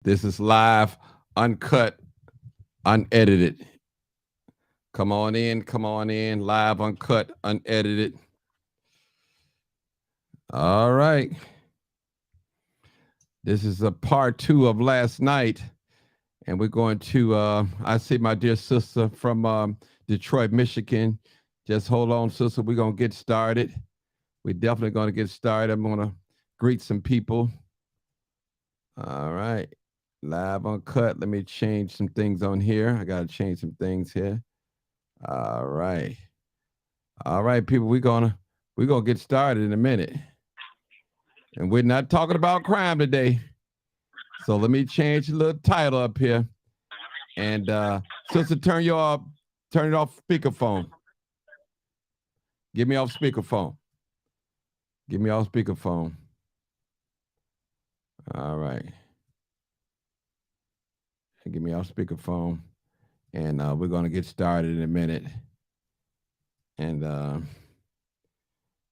This is live, uncut, unedited. Come on in, live, uncut, unedited. All right. This is a part two of last night. And we're going to, I see my dear sister from Detroit, Michigan. Just hold on, sister. We're going to get started. We're definitely going to get started. I'm going to greet some people. All right. Live uncut. Let me change some things on here. I got to change some things here. All right. All right, people, we're gonna get started in a minute. And we're not talking about crime today. So let me change the little title up here. And sister, turn it off speakerphone. Get me off speakerphone. Get me off speakerphone. All right. Get me off speakerphone. And we're gonna get started in a minute. And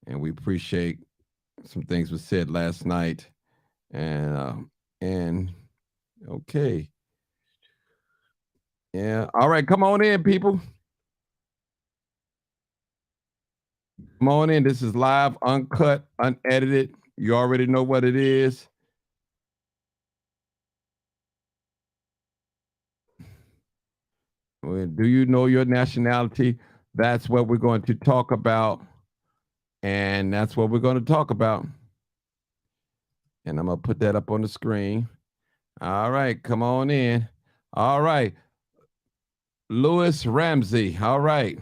we appreciate some things were said last night. And okay. Yeah. All right, come on in, people. Come on in. This is live, uncut, unedited. You already know what it is. Do you know your nationality? That's what we're going to talk about. And that's what we're going to talk about. And I'm going to put that up on the screen. All right, come on in. All right. Louis Ramsey. All right.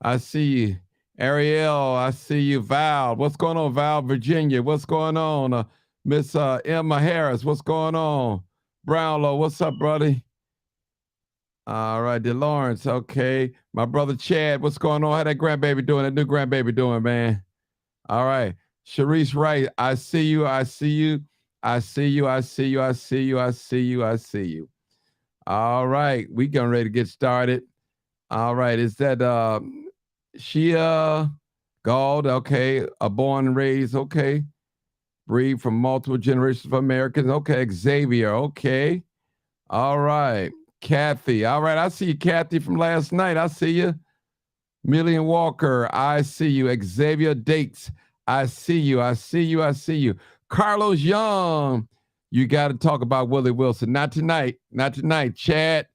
I see you. Ariel, I see you. Val. What's going on, Val? Virginia. What's going on? Miss Emma Harris. What's going on? Brownlow. What's up, buddy? All right, DeLawrence. Okay. My brother Chad. What's going on? How that grandbaby doing? That new grandbaby doing, man? All right. Sharice Wright. I see you. I see you. I see you. I see you. I see you. I see you. I see you. All right. We getting ready to get started. All right. Is that Shia Gald? Okay. A born and raised. Okay. Breed from multiple generations of Americans. Okay. Xavier. Okay. All right. Kathy. All right. I see you, Kathy, from last night. I see you. Million Walker. I see you. Xavier Dates. I see you. I see you. I see you. Carlos Young. You got to talk about Willie Wilson. Not tonight. Not tonight. Chad.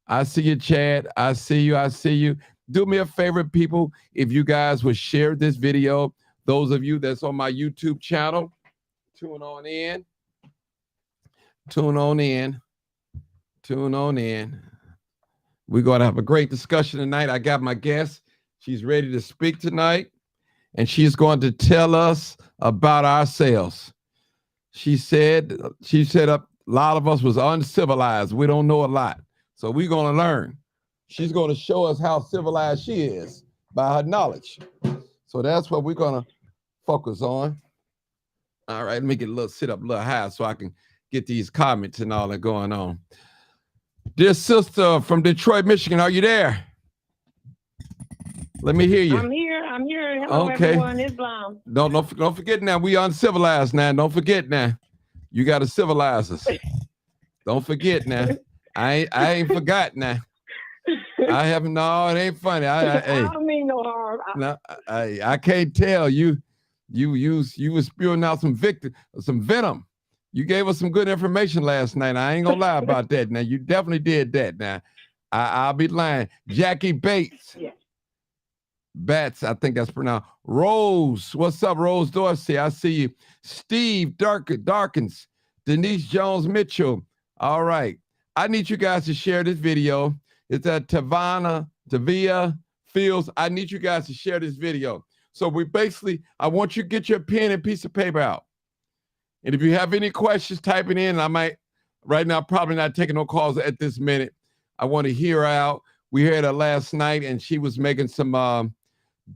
I see you, Chad. I see you. I see you. Do me a favor, people. If you guys would share this video, those of you that's on my YouTube channel, tune on in. Tune on in. Tune on in. We're going to have a great discussion tonight. I got my guest. She's ready to speak tonight, and she's going to tell us about ourselves. She said a lot of us was uncivilized. We don't know a lot. So we're going to learn. She's going to show us how civilized she is by her knowledge. So that's what we're going to focus on. All right, let me get a little sit up a little high so I can get these comments and all that going on. Dear sister from Detroit, Michigan, are you there? Let me hear you. I'm here. I'm here. Hello, okay. Everyone. Islam. Don't forget now. We uncivilized now. Don't forget now. You got to civilize us. Don't forget now. I ain't forgot now. I haven't. No, it ain't funny. I don't mean no harm. I can't tell you. You was spewing out some venom. You gave us some good information last night. I ain't gonna lie about that. Now you definitely did that. Now I'll be lying. Jackie Bates. Yeah. Bats, I think that's pronounced. Rose, what's up, Rose Dorsey? I see you. Steve Darkins, Denise Jones Mitchell. All right. I need you guys to share this video. It's at Tavia Fields. I need you guys to share this video. So I want you to get your pen and piece of paper out. And if you have any questions, type it in. I might, right now, probably not taking no calls at this minute. I want to hear her out. We heard her last night, and she was making some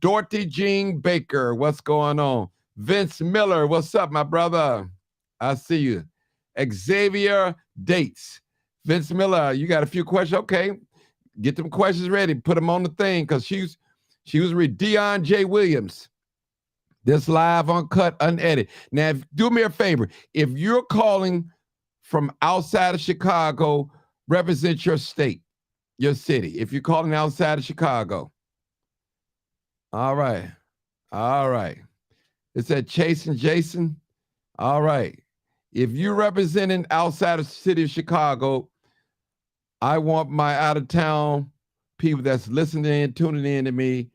Dorothy Jean Baker, what's going on? Vince Miller, what's up, my brother? I see you. Xavier Dates. Vince Miller, you got a few questions? Okay, get them questions ready. Put them on the thing, because she was with Deion J. Williams. This live, uncut, unedited. Now, do me a favor. If you're calling from outside of Chicago represent your state, your city. If you're calling outside of Chicago. All right. All right. It said Chase and Jason. All right. If you're representing outside of the city of Chicago, I want my out-of-town people that's listening in, tuning in to me,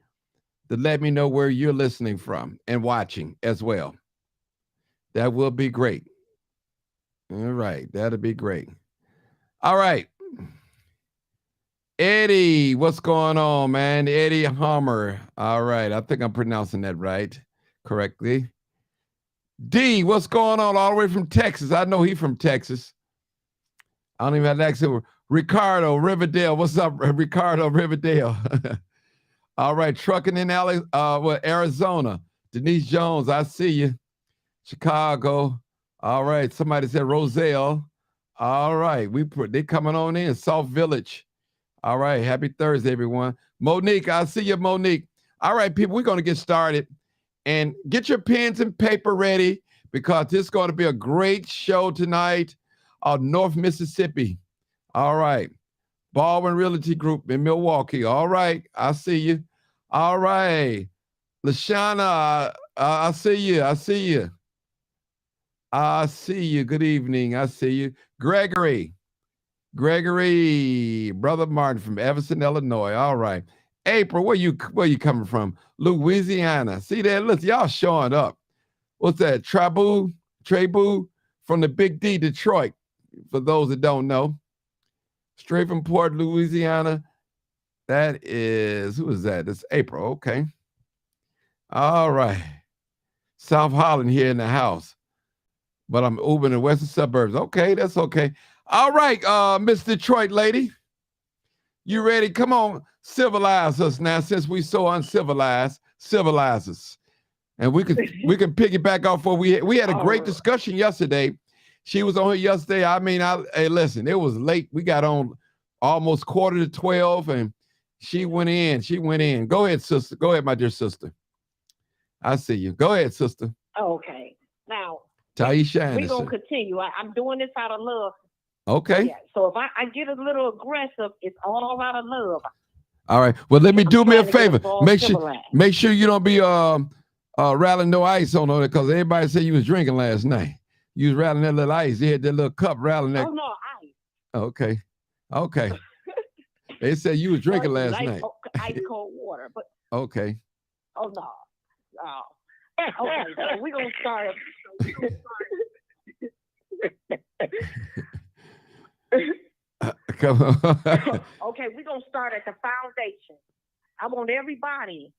to let me know where you're listening from and watching as well. That will be great. All right. That'll be great. All right. Eddie, what's going on, man? Eddie Hummer. All right. I think I'm pronouncing that right, correctly. D, what's going on all the way from Texas? I know he's from Texas. I don't even have to accent. Ricardo Riverdale. What's up, Ricardo Riverdale? All right. Trucking in Arizona. Denise Jones, I see you. Chicago. All right. Somebody said Roselle. All right. They coming on in. South Village. All right. Happy Thursday, everyone. Monique, I see you, Monique. All right, people, we're going to get started. And get your pens and paper ready because this is going to be a great show tonight of North Mississippi. All right. Baldwin Realty Group in Milwaukee. All right. I see you. All right. Lashana, I see you. I see you. I see you. Good evening. I see you. Gregory, Brother Martin from Evanston, Illinois. All right. April, where you coming from? Louisiana. See that? Look, y'all showing up. What's that? Trebu from the Big D, Detroit. For those that don't know. Straight from Port, Louisiana. That is, who is that? That's April. Okay. All right. South Holland here in the house. But I'm Uber in the western suburbs. Okay, that's okay. All right, Miss Detroit lady. You ready? Come on, civilize us now. Since we so uncivilized, civilize us, and we can piggyback off what we had a great discussion yesterday. She was on here yesterday. I mean, hey, listen, it was late. We got on almost 11:45, and she went in. Go ahead, sister. Go ahead, my dear sister. I see you. Go ahead, sister. Okay. Now, Taisha, we're gonna continue. I'm doing this out of love. Okay. Yeah. So if I get a little aggressive, it's all out of love. All right. Well, do me a favor. Make sure you don't be rattling no ice on it because everybody said you was drinking last night. You was rattling that little ice. You had that little cup rattling that. Oh no, ice. Okay. Okay. They said you was drinking last night. Ice cold water, but. Okay. Oh no. Oh. Okay. So we're gonna start. Come on. Okay, we're gonna start at the foundation. I want everybody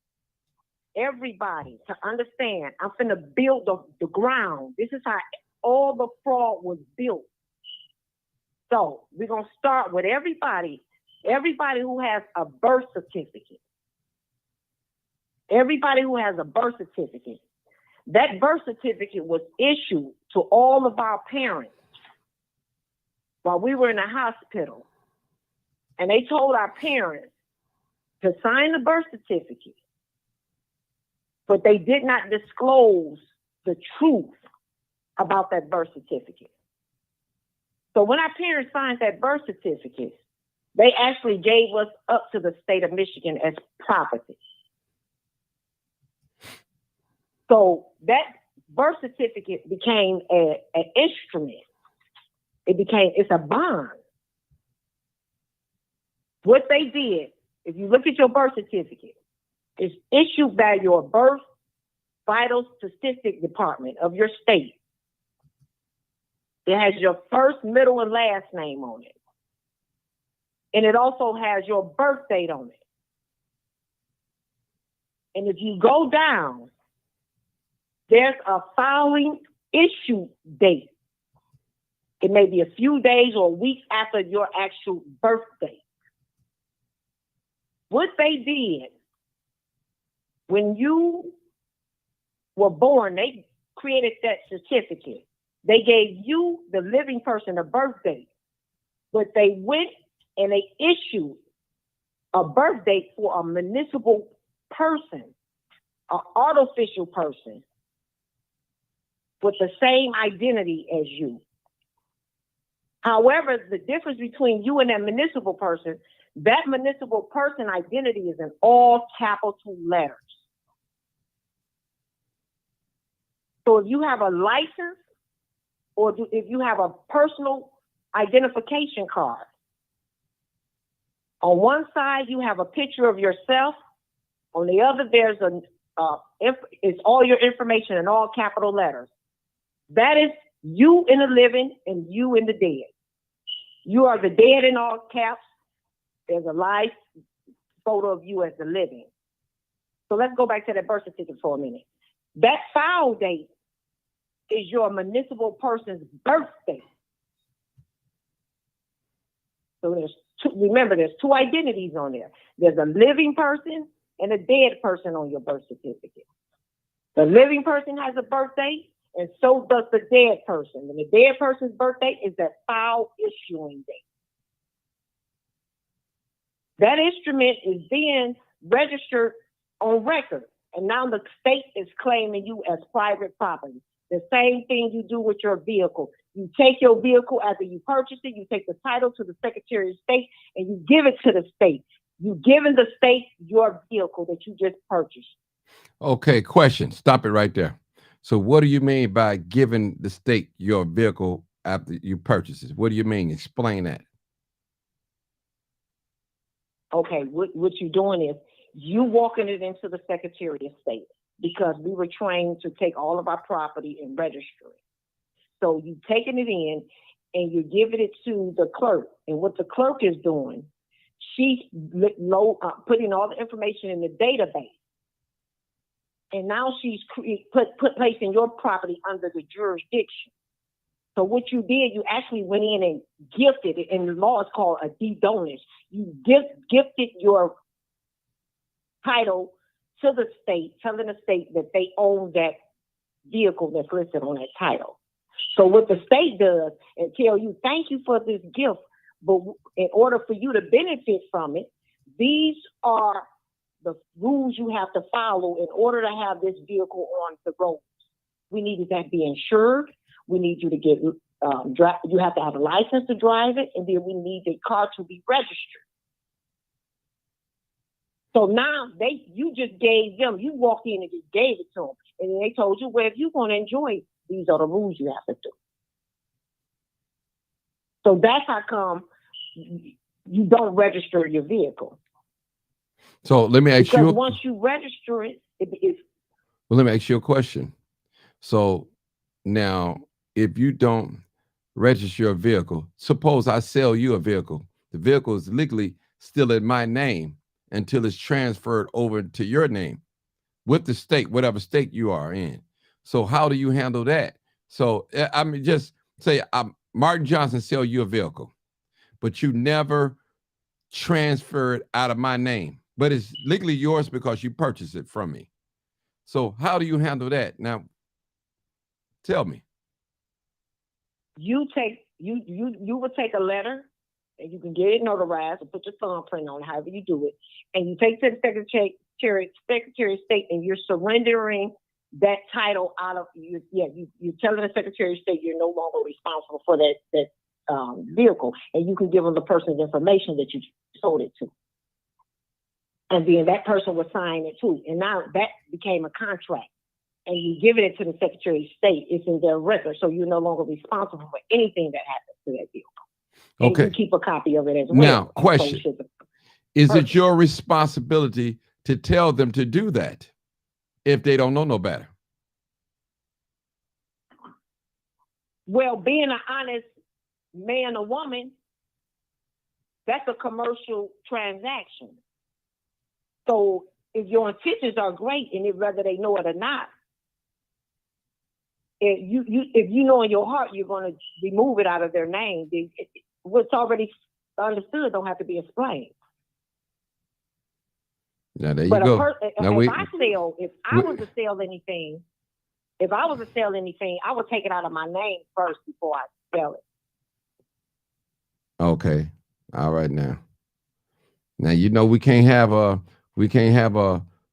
to understand. I'm finna build the ground. This is how all the fraud was built. So we're gonna start with everybody who has a birth certificate. Everybody who has a birth certificate. That birth certificate was issued to all of our parents while we were in the hospital. And they told our parents to sign the birth certificate, but they did not disclose the truth about that birth certificate. So when our parents signed that birth certificate, they actually gave us up to the state of Michigan as property. So that birth certificate became an instrument. It's a bond. What they did, if you look at your birth certificate, it's issued by your birth vital statistic department of your state. It has your first, middle, and last name on it. And it also has your birth date on it. And if you go down, there's a filing issue date. It may be a few days or weeks after your actual birth date. What they did, when you were born, they created that certificate. They gave you, the living person, a birth date, but they went and they issued a birth date for a municipal person, an artificial person with the same identity as you. However, the difference between you and that municipal person, that municipal person identity is in all capital letters. So if you have a license or if you have a personal identification card, on one side you have a picture of yourself, on the other there's it's all your information in all capital letters. That is you in the living and you in the dead. You are the dead in all caps. There's a live photo of you as the living. So let's go back to that birth certificate for a minute. That file date is your municipal person's birthday. So remember, there's two identities on there. There's a living person and a dead person on your birth certificate. The living person has a birthday, and so does the dead person. And the dead person's birthday is that file issuing date. That instrument is then registered on record, and now the state is claiming you as private property. The same thing you do with your vehicle. You take your vehicle after you purchase it, you take the title to the Secretary of State, and you give it to the state. You've given the state your vehicle that you just purchased. Okay, question. Stop it right there. So what do you mean by giving the state your vehicle after you purchase it? What do you mean? Explain that. Okay, what you're doing is you walking it into the Secretary of State, because we were trained to take all of our property and register it. So you taking it in and you're giving it to the clerk. And what the clerk is doing, she's putting all the information in the database. And now she's placing your property under the jurisdiction. So what you did, you actually went in and gifted it, and the law is called a de-donus. You gifted your title to the state, telling the state that they own that vehicle that's listed on that title. So what the state does and tell you, thank you for this gift, but in order for you to benefit from it, these are the rules you have to follow in order to have this vehicle on the road. We needed that to be insured. We need you to get, you have to have a license to drive it, and then we need the car to be registered. So now you just gave them, you walked in and just gave it to them. And then they told you, well, if you want to enjoy, these are the rules you have to do. So that's how come you don't register your vehicle. So let me ask you. Because once you register it, well, let me ask you a question. So now, if you don't register your vehicle, suppose I sell you a vehicle. The vehicle is legally still in my name until it's transferred over to your name with the state, whatever state you are in. So how do you handle that? So I mean, just say Martin Johnson sell you a vehicle, but you never transfer it out of my name, but it's legally yours because you purchased it from me. So how do you handle that? Now, tell me. You would take a letter, and you can get it notarized and put your thumbprint on it, however you do it, and you take to the Secretary of State, and you're surrendering that title out of you. Yeah, you're telling the Secretary of State you're no longer responsible for that vehicle, and you can give them the person's information that you sold it to, and then that person will sign it too. And now that became a contract. And you give it to the Secretary of State, it's in their record, so you're no longer responsible for anything that happens to that vehicle. And Okay. you keep a copy of it as well. Now, question. Is it your responsibility to tell them to do that if they don't know no better? Well, being an honest man or woman, that's a commercial transaction. So if your intentions are great, and whether they know it or not, if you know in your heart you're going to remove it out of their name, what's already understood don't have to be explained. Now there you go. If I was to sell anything, I would take it out of my name first before I sell it. Okay. All right now. Now you know we can't have a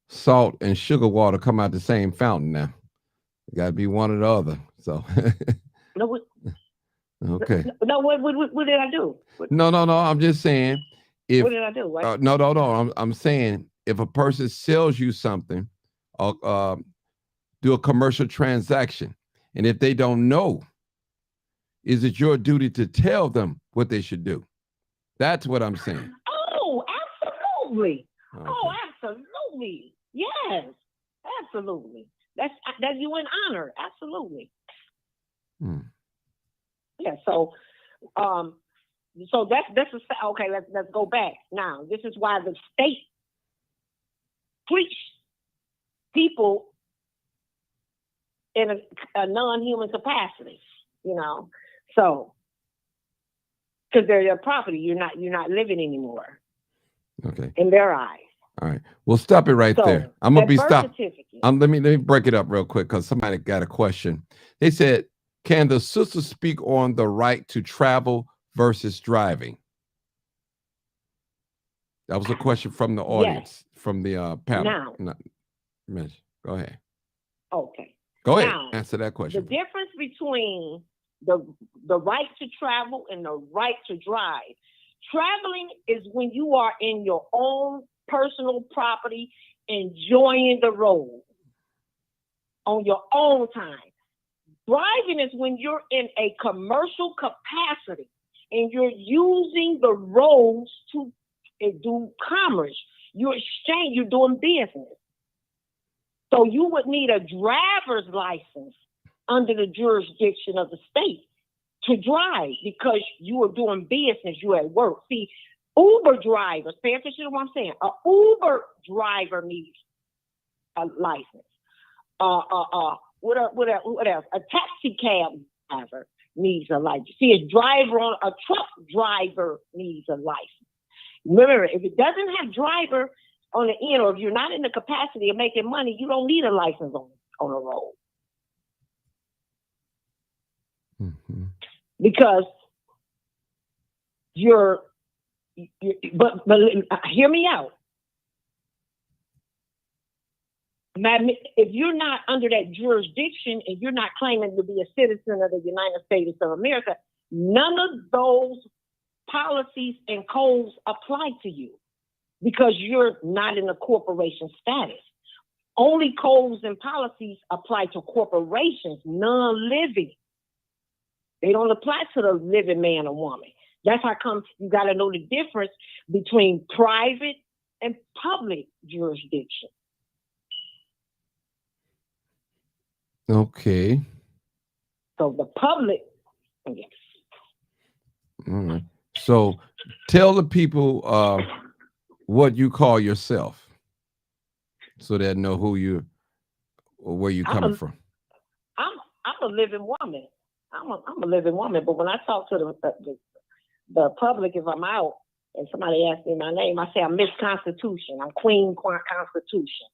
salt and sugar water come out the same fountain now. It got to be one or the other. So No, Okay. No, what did I do? No. I'm just saying, if What did I do? What? no. I'm saying if a person sells you something, do a commercial transaction, and if they don't know, is it your duty to tell them what they should do? That's what I'm saying. Oh, absolutely. Okay. Oh, absolutely. Yes, absolutely. That's you in honor. Absolutely. Hmm. Yeah. So that's okay. Let's go back now. This is why the state treats people in a non-human capacity. So because they're your property, you're not living anymore. Okay. In their eyes. All right. Well, stop it right there. I'm gonna be stopped. Let me break it up real quick because somebody got a question. They said, "Can the sister speak on the right to travel versus driving?" That was a question from the audience, from the panel. Now, Go ahead. Okay. Go ahead. Now, Answer that question. The difference between the right to travel and the right to drive. Traveling is when you are in your own personal property, enjoying the road on your own time. Driving is when you're in a commercial capacity and you're using the roads to do commerce. You're doing business. So you would need a driver's license under the jurisdiction of the state to drive because you are doing business, you're at work. See, Uber drivers, pay attention to what I'm saying. An Uber driver needs a license. What else? A taxi cab driver needs a license. See, a truck driver needs a license. Remember, if it doesn't have driver on the end, or if you're not in the capacity of making money, you don't need a license on the road. Mm-hmm. Because but hear me out. If you're not under that jurisdiction and you're not claiming to be a citizen of the United States of America, none of those policies and codes apply to you because you're not in a corporation status. Only codes and policies apply to corporations, non-living. They don't apply to the living man or woman. That's how come you got to know the difference between private and public jurisdiction. Okay. So the public, yes. All right. So tell the people what you call yourself so they know who you or where you're coming from. I'm a living woman. I'm a living woman. But when I talk to the public, if I'm out and somebody asks me my name, I say I'm Miss Constitution. I'm Queen Constitution.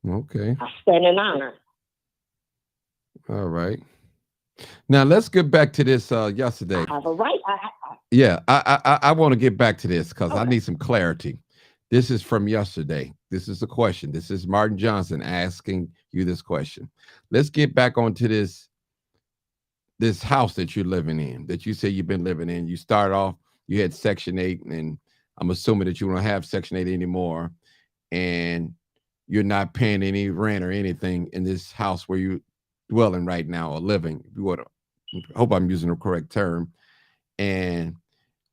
Okay. I stand in honor. All right. Now let's get back to this yesterday. I have a right. I want to get back to this because Okay. I need some clarity. This is from yesterday. This is the question. This is Martin Johnson asking you this question. Let's get back onto this house that you're living in, that you say you've been living in. You start off, you had Section 8, and I'm assuming that you don't have Section 8 anymore, and you're not paying any rent or anything in this house where you're dwelling right now or living. I hope I'm using the correct term. And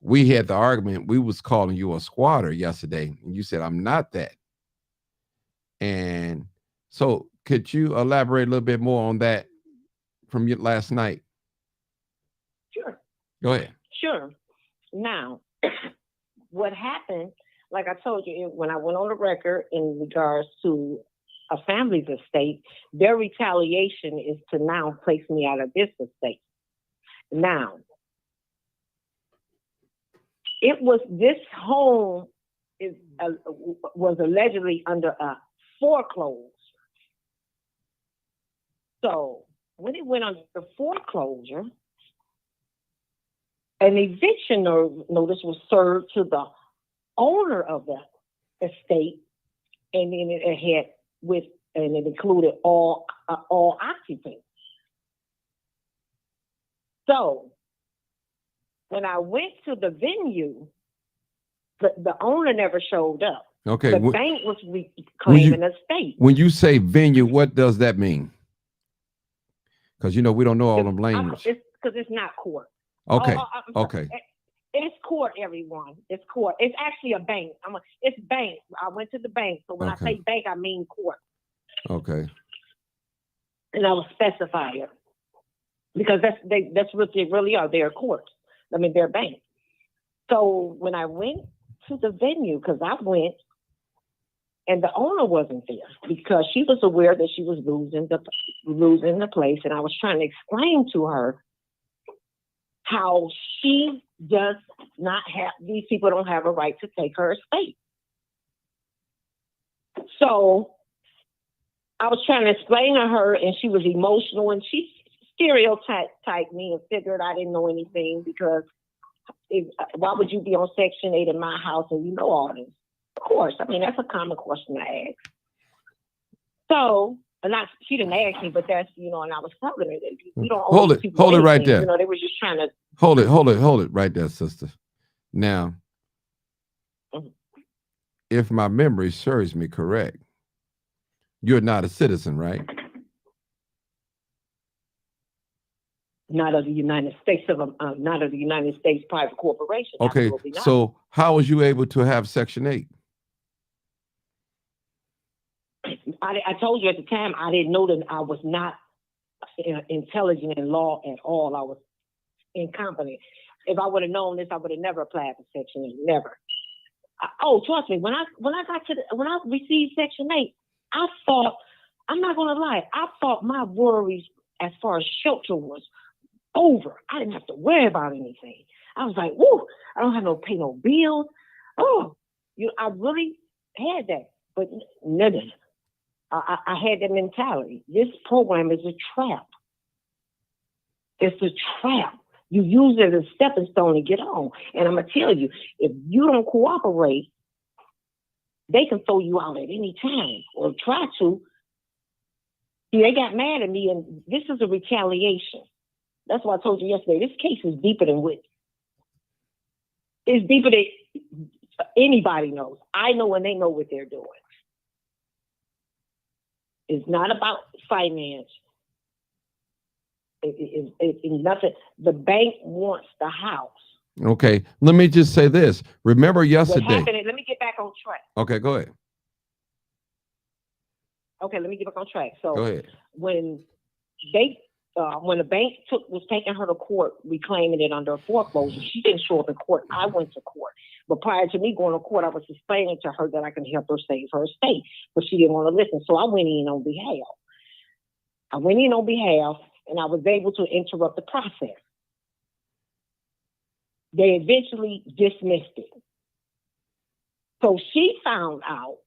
we had the argument, we was calling you a squatter yesterday, and you said, I'm not that. And so could you elaborate a little bit more on that from your last night? Sure. Go ahead. Sure. Now, what happened, like I told you, when I went on the record in regards to a family's estate, their retaliation is to now place me out of this estate. Now, this home was allegedly under a foreclosure. So when it went under foreclosure, an eviction notice was served to the owner of the estate, and then it included all occupants. So when I went to the venue, the owner never showed up. Okay. The bank was claiming a state. When you say venue, what does that mean? Because we don't know all them language. It's because it's not court. Okay. Okay. It's court, everyone. It's court. It's actually a bank. It's bank. I went to the bank. So when I say bank, I mean court. Okay. And I will specify it. Because that's what they really are. They're courts. I mean, they're banks. So when I went to the venue, because I went, and the owner wasn't there because she was aware that she was losing the place, and I was trying to explain to her how she does not have, these people don't have a right to take her estate. So I was trying to explain to her, and she was emotional, and she stereotyped me and figured I didn't know anything because why would you be on Section 8 in my house and you know all this? Of course. I mean, that's a common question to ask. So, she didn't ask me, but that's, and I was telling her that you don't hold it right there. They were just trying to hold it right there, sister. Now, if my memory serves me correct, you're not a citizen, right? Not of the United States not of the United States private corporation. Okay, so how was you able to have Section 8? I told you at the time I didn't know that I was not intelligent in law at all. I was incompetent. If I would have known this, I would have never applied for Section 8. Never. Trust me. When I received Section 8, I thought, I'm not gonna lie, I thought my worries as far as shelter was over. I didn't have to worry about anything. I was like, whoo, I don't have to pay no bills. I really had that, but no. I had that mentality. This program is a trap. It's a trap. You use it as a stepping stone to get on. And I'm going to tell you, if you don't cooperate, they can throw you out at any time or try to. They got mad at me, and this is a retaliation. That's why I told you yesterday, this case is deeper than what. It's deeper than anybody knows. I know, and they know what they're doing. It's not about finance. It's nothing. The bank wants the house. Okay, let me just say this. Remember yesterday. What happened? Let me get back on track. Okay, go ahead. Okay, let me get back on track. So go ahead. When the bank was taking her to court, reclaiming it under a foreclosure, she didn't show up in court. I went to court. But prior to me going to court, I was explaining to her that I can help her save her estate, but she didn't want to listen. So I went in on behalf. And I was able to interrupt the process. They eventually dismissed it. So she found out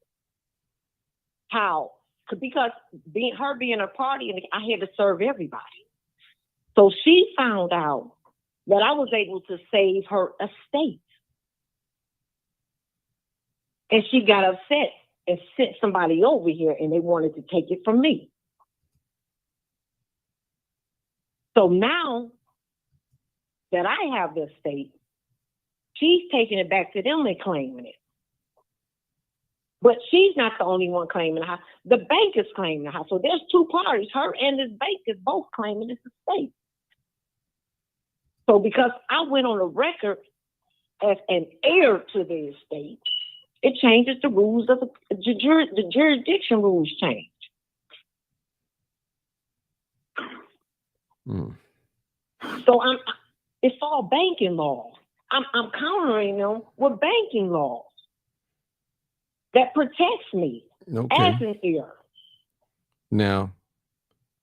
how, because being a party, and I had to serve everybody. So she found out that I was able to save her estate. And she got upset and sent somebody over here, and they wanted to take it from me. So now that I have the estate, she's taking it back to them and claiming it. But she's not the only one claiming the house. The bank is claiming the house. So there's two parties. Her and this bank is both claiming this estate. So because I went on the record as an heir to the estate, it changes the rules of the jurisdiction rules change. So it's all banking law. I'm countering them with banking laws that protects me as an heir. Now,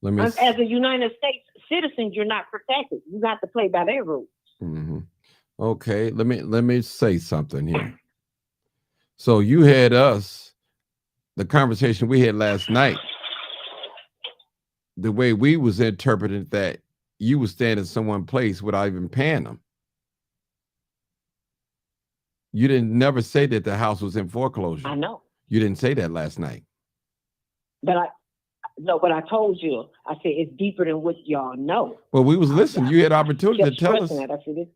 let me. As a United States citizen, you're not protected. You got to play by their rules. Mm-hmm. Okay, let me say something here. So you had the conversation we had last night. The way we was interpreting that you was staying in someone's place without even paying them. You didn't never say that the house was in foreclosure. I know. You didn't say that last night. But No, but I told you. I said it's deeper than what y'all know. Well, we was listening. You had opportunity to kept tell us. stressing that. I said it's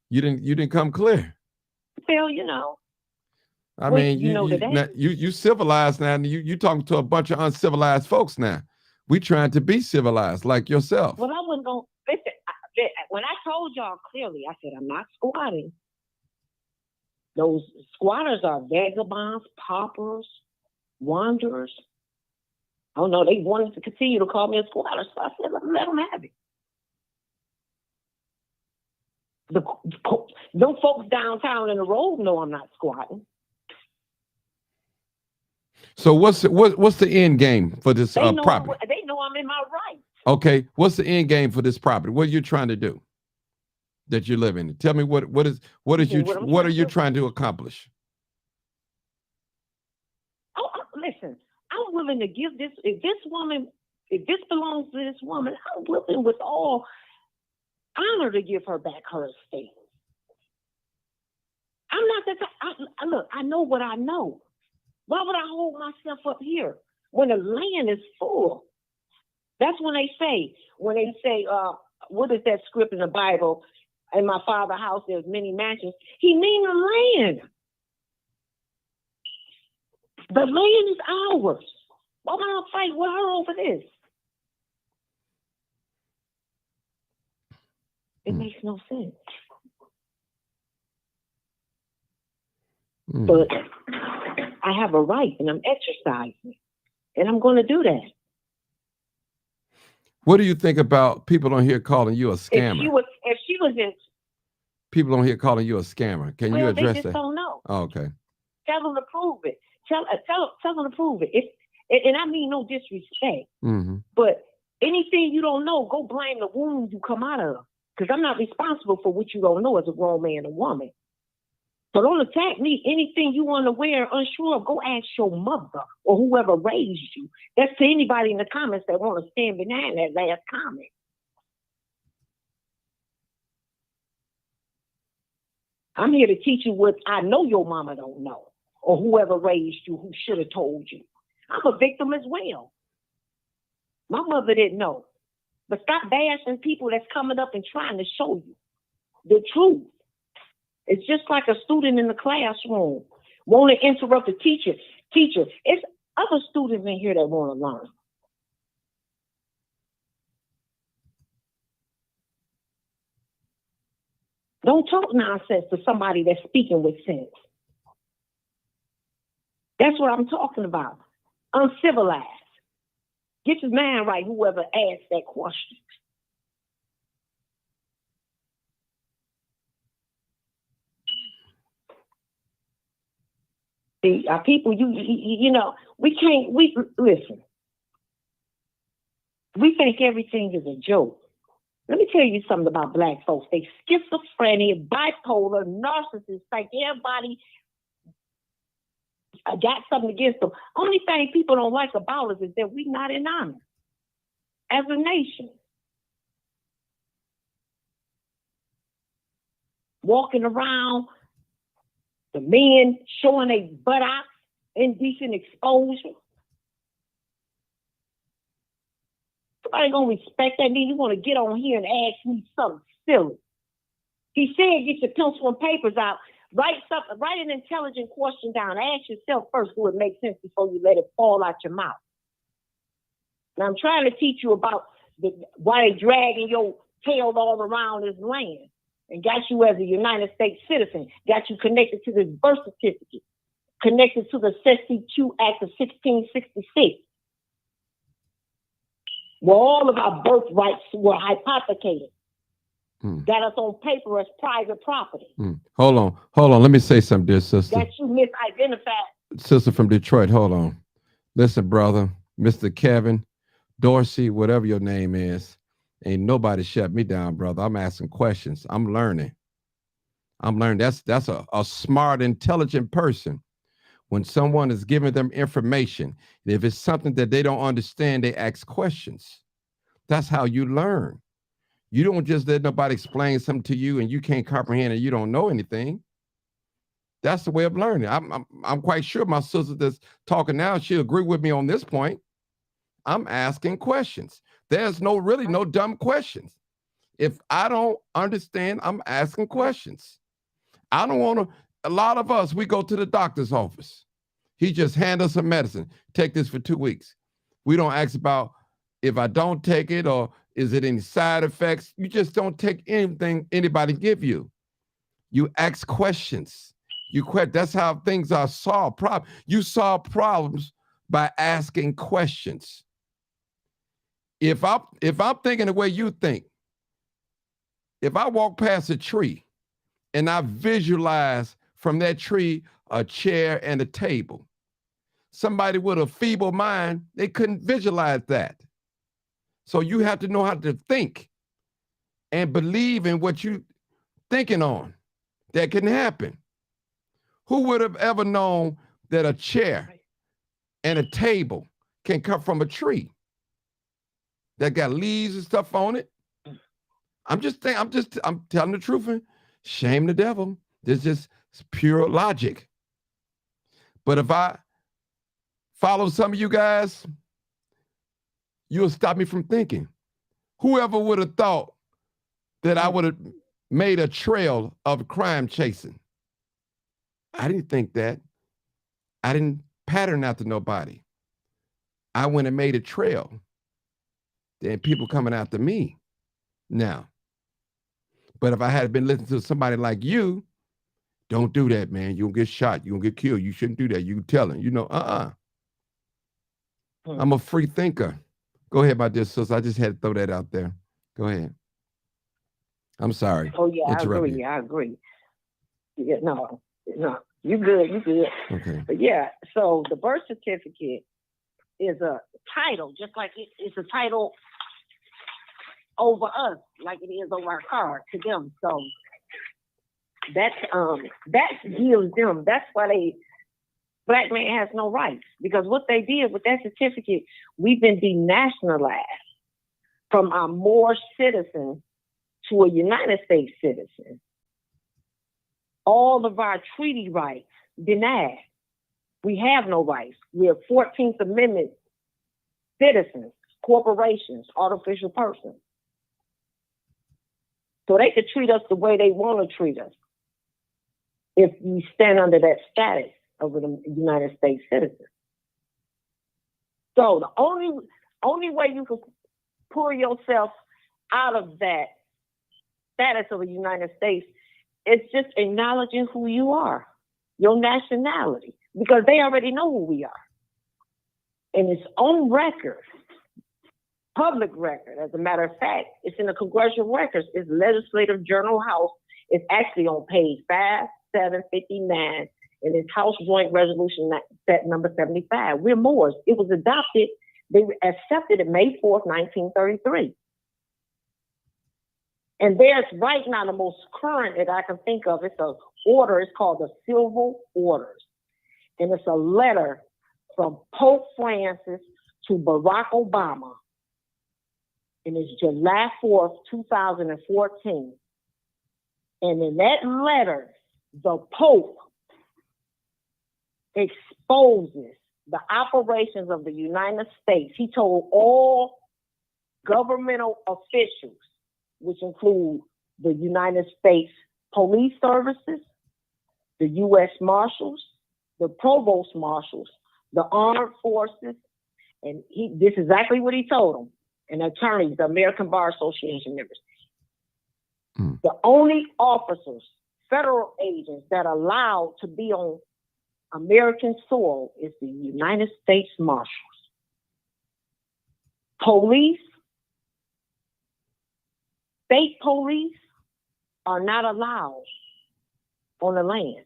You didn't come clear. well, you know. I Well, mean, you know today. you civilized now, and you talking to a bunch of uncivilized folks now. We trying to be civilized like yourself. Well, I wasn't going to listen. When I told y'all clearly, I said I'm not squatting. Those squatters are vagabonds, paupers, wanderers. Oh no, they wanted to continue to call me a squatter, so I said let them have it. Them folks downtown in the road know I'm not squatting. So what's the end game for this property? They know I'm in my rights. Okay, what's the end game for this property? What are you trying to do that you're living in? Tell me what are you trying to accomplish? Oh, listen, I'm willing to give this. If this belongs to this woman, I'm willing with all honor to give her back her estate. I'm not that. Look, I know what I know. Why would I hold myself up here when the land is full? That's when they say, what is that script in the Bible? In my father's house, there's many mansions. He mean the land. The land is ours. Why would I fight with her over this? It makes no sense. But I have a right, and I'm exercising, and I'm going to do that. What do you think about people on here calling you a scammer? If she was in, people on here calling you a scammer. Can you address that? They just don't know. Oh, okay. Tell them to prove it. Tell them to prove it. And I mean no disrespect. Mm-hmm. But anything you don't know, go blame the wound you come out of. Because I'm not responsible for what you don't know as a grown man or woman. So don't attack me. Anything you want to wear unsure of, go ask your mother or whoever raised you. That's to anybody in the comments that want to stand behind that last comment. I'm here to teach you what I know your mama don't know, or whoever raised you who should have told you. I'm a victim as well. My mother didn't know. But stop bashing people that's coming up and trying to show you the truth. It's just like a student in the classroom want to interrupt the teacher. Teacher, it's other students in here that want to learn. Don't talk nonsense to somebody that's speaking with sense. That's what I'm talking about. Uncivilized. Get your mind right, whoever asked that question. See, our people, you know, listen. We think everything is a joke. Let me tell you something about black folks. They schizophrenic, bipolar, narcissists, think everybody got something against them. Only thing people don't like about us is that we're not in honor as a nation. Walking around, the men showing their buttocks, indecent exposure. Somebody gonna respect that. Then you want to get on here and ask me something silly. He said, get your pencil and papers out. Write an intelligent question down. Ask yourself first, do it make sense before you let it fall out your mouth? Now I'm trying to teach you about why they dragging your tail all around this land and got you as a United States citizen, got you connected to this birth certificate, connected to the 62 Act of 1666. Where all of our birthrights were hypothecated. Got us on paper as private property. Hold on. Let me say something, dear sister. That you misidentified. Sister from Detroit, hold on. Listen, brother, Mr. Kevin, Dorsey, whatever your name is, ain't nobody shut me down, brother. I'm asking questions. I'm learning. That's a smart, intelligent person. When someone is giving them information, if it's something that they don't understand, they ask questions. That's how you learn. You don't just let nobody explain something to you and you can't comprehend and you don't know anything. That's the way of learning. I'm quite sure my sister that's talking now, she'll agree with me on this point. I'm asking questions. There's really no dumb questions. If I don't understand, I'm asking questions. I don't want to. A lot of us, we go to the doctor's office. He just hand us some medicine. Take this for 2 weeks. We don't ask about if I don't take it or is it any side effects. You just don't take anything anybody give you. You ask questions. That's how things are solved. You solve problems by asking questions. If I'm thinking the way you think, if I walk past a tree and I visualize from that tree a chair and a table, somebody with a feeble mind, they couldn't visualize that. So you have to know how to think and believe in what you're thinking on. That can happen. Who would have ever known that a chair and a table can come from a tree that got leaves and stuff on it? I'm telling the truth and shame the devil. This is pure logic. But if I follow some of you guys, you'll stop me from thinking. Whoever would have thought that I would have made a trail of crime chasing? I didn't think that. I didn't pattern after nobody. I went and made a trail. Then people coming after me now. But if I had been listening to somebody like you, don't do that, man. You'll get shot. You'll get killed. You shouldn't do that. You tell them, I'm a free thinker. Go ahead, my dear sister. I just had to throw that out there. Go ahead. I'm sorry. Oh, yeah, I agree. Yeah, no. You good. Okay. But yeah, so the birth certificate is a title, just like it's a title over us, like it is over our car to them. So that gives them, that's why black man has no rights, because what they did with that certificate, we've been denationalized from a Moorish citizen to a United States citizen. All of our treaty rights denied. We have no rights. We're 14th Amendment citizens, corporations, artificial persons. So they could treat us the way they want to treat us if you stand under that status of a United States citizen. So the only way you can pull yourself out of that status of a United States is just acknowledging who you are, your nationality, because they already know who we are. And it's on record, public record. As a matter of fact, it's in the congressional records. It's Legislative Journal House. It's actually on page 5759, and it's House Joint Resolution number 75. We're Moors. It was adopted. They accepted it May 4th, 1933. And there's right now the most current that I can think of. It's an order. It's called the Civil Orders. And it's a letter from Pope Francis to Barack Obama. And it's July 4th, 2014. And in that letter, the Pope exposes the operations of the United States. He told all governmental officials, which include the United States Police Services, the U.S. Marshals, the Provost Marshals, the Armed Forces, and this is exactly what he told them, and attorneys, the American Bar Association members. The only officers, federal agents that are allowed to be on American soil is the United States Marshals. Police, state police are not allowed on the land.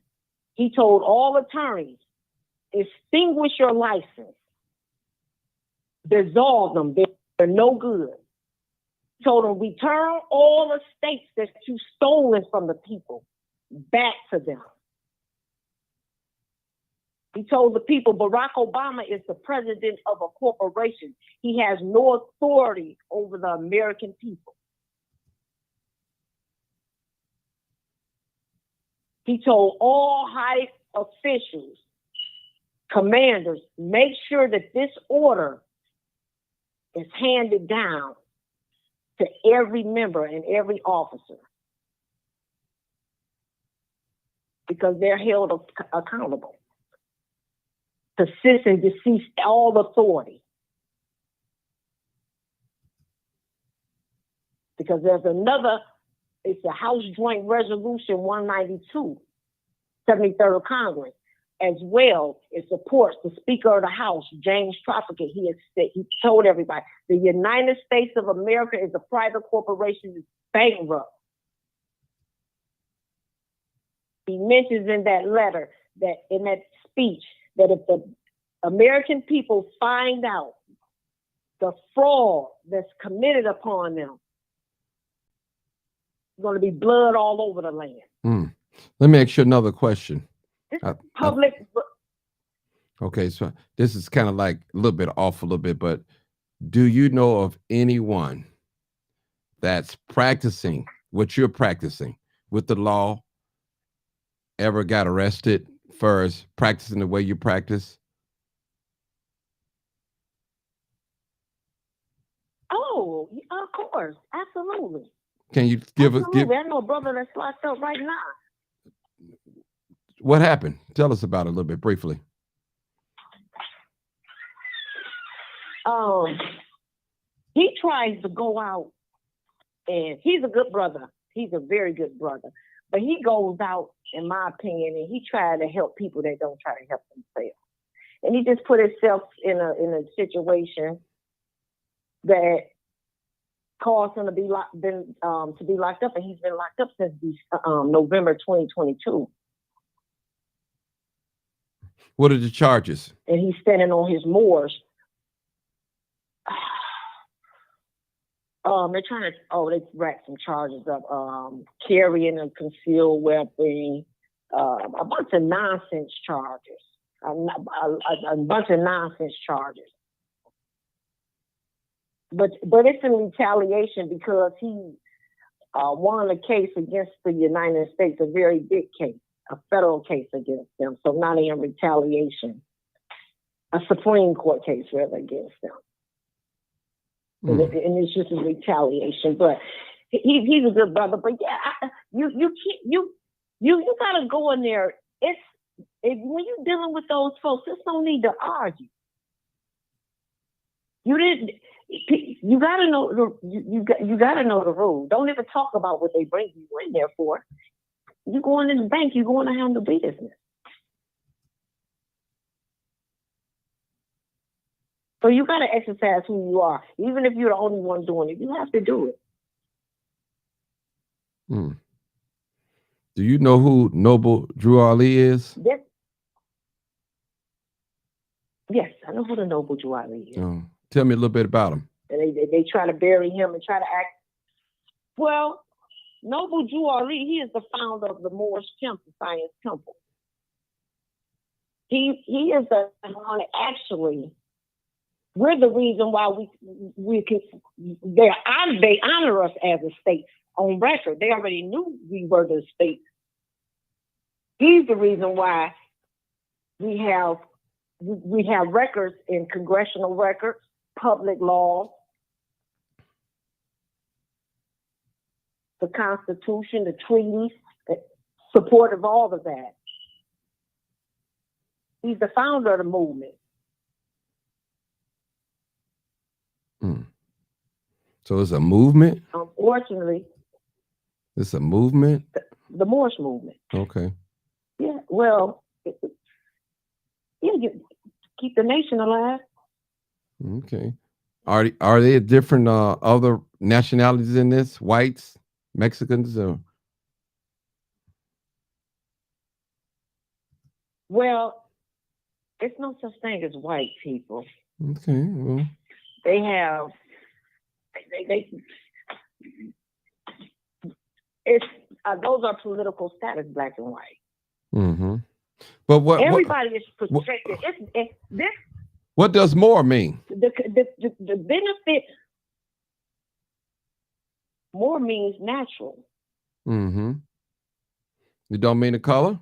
He told all attorneys, extinguish your license, dissolve them, they're no good. He told them, return all the estates that you've stolen from the people back to them. He told the people, Barack Obama is the president of a corporation. He has no authority over the American people. He told all high officials, commanders, make sure that this order is handed down to every member and every officer because they're held accountable to cease and desist all authority. Because there's another, it's the House Joint Resolution 192, 73rd Congress, as well. It supports the Speaker of the House, James Trafficant. He told everybody, the United States of America is a private corporation, it's bankrupt. He mentions in that letter, that in that speech, that if the American people find out the fraud that's committed upon them, there's going to be blood all over the land. Let me ask you another question. Public. Okay, so this is kind of like a little bit off a little bit, but do you know of anyone that's practicing what you're practicing with the law ever got arrested for practicing the way you practice? Oh, of course, absolutely. Can you give us? I know a brother that's locked up right now. What happened? Tell us about it a little bit briefly. He tries to go out, and he's a good brother. He's a very good brother. But he goes out, in my opinion, and he tries to help people that don't try to help themselves. And he just put himself in a situation that caused him to be locked up, and he's been locked up since November 2022. What are the charges? And he's standing on his moors. They're trying to, they racked some charges up, carrying a concealed weapon, a bunch of nonsense charges, a bunch of nonsense charges. But it's in retaliation because he won a case against the United States, a very big case, a federal case against them. So not in retaliation, a Supreme Court case rather against them. And it's just a retaliation. But he's a good brother. But yeah, you gotta go in there. When you're dealing with those folks, there's no need to argue. You gotta know you gotta know the rules. Don't ever talk about what they bring you in there for. You going in the bank, you going to handle business. So you got to exercise who you are. Even if you're the only one doing it, you have to do it. Do you know who Noble Drew Ali is? Yes, I know who the Noble Drew Ali is. Tell me a little bit about him. And they try to bury him and try to act. Well, Noble Drew Ali, he is the founder of the Moorish Temple, Science Temple. He is the one actually. We're the reason why they honor us as a state on record. They already knew we were the state. He's the reason why we have records in congressional records, public law, the Constitution, the treaties, support of all of that. He's the founder of the movement. So it's a movement? Unfortunately. It's a movement? The Moorish movement. Okay. Yeah, well, keep the nation alive. Okay. Are there different other nationalities in this? Whites, Mexicans, or? Well, it's no such thing as white people. Okay, well. They have, those are political status, black and white. Mm-hmm. But everybody is protected. What does more mean? The benefit, more means natural. Mm-hmm. You don't mean the color?